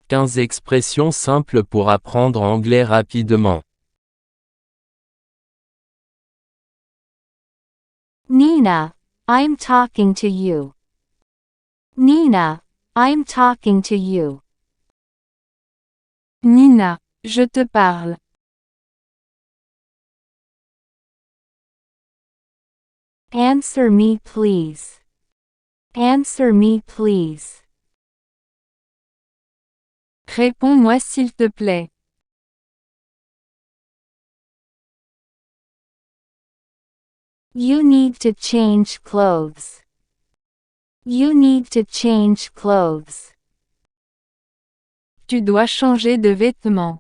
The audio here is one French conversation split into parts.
15 expressions simples pour apprendre anglais rapidement. Nina, I'm talking to you. Nina, I'm talking to you. Nina, je te parle. Answer me please. Answer me please. Réponds-moi s'il te plaît. You need to change clothes. You need to change clothes. Tu dois changer de vêtements.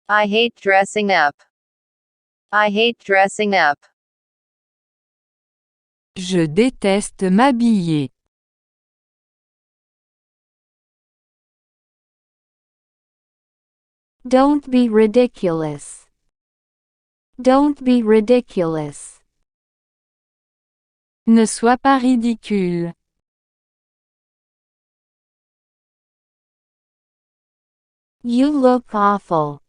I hate dressing up. I hate dressing up. Je déteste m'habiller. Don't be ridiculous. Don't be ridiculous. Ne sois pas ridicule. You look awful.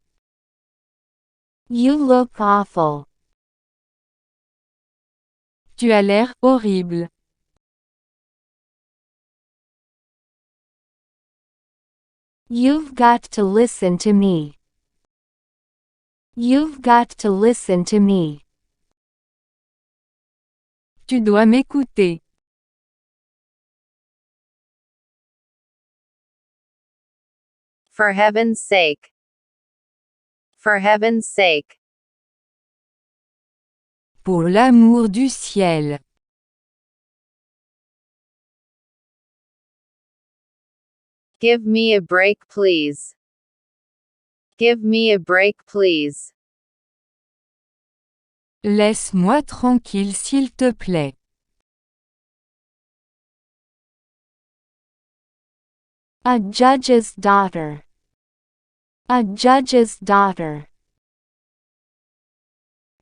You look awful. Tu as l'air horrible. You've got to listen to me. You've got to listen to me. Tu dois m'écouter. For heaven's sake. For heaven's sake. Pour l'amour du ciel. Give me a break please. Give me a break please. Laisse-moi tranquille s'il te plaît. A judge's daughter. A judge's daughter.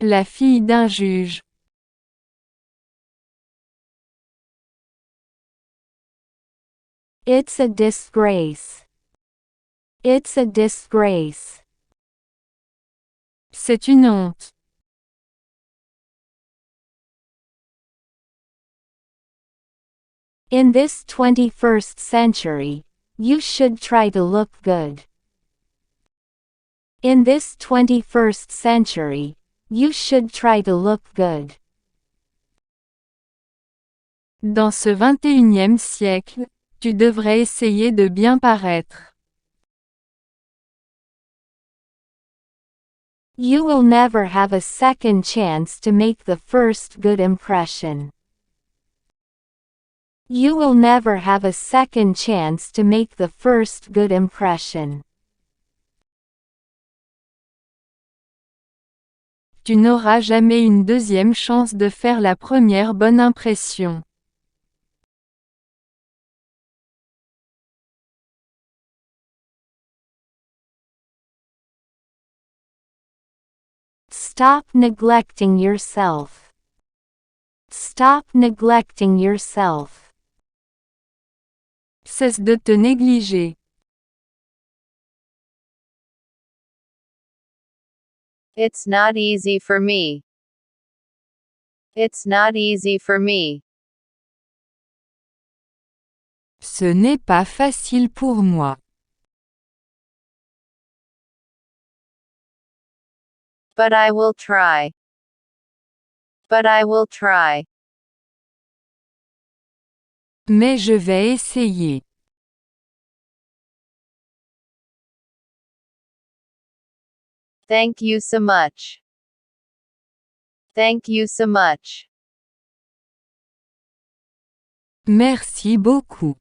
La fille d'un juge. It's a disgrace. It's a disgrace. C'est une honte. In this 21st century, you should try to look good. In this 21st century, you should try to look good. Dans ce 21e siècle, tu devrais essayer de bien paraître. You will never have a second chance to make the first good impression. You will never have a second chance to make the first good impression. Tu n'auras jamais une deuxième chance de faire la première bonne impression. Stop neglecting yourself. Stop neglecting yourself. Cesse de te négliger. It's not easy for me. It's not easy for me. Ce n'est pas facile pour moi. But I will try. But I will try. Mais je vais essayer. Thank you so much. Thank you so much. Merci beaucoup.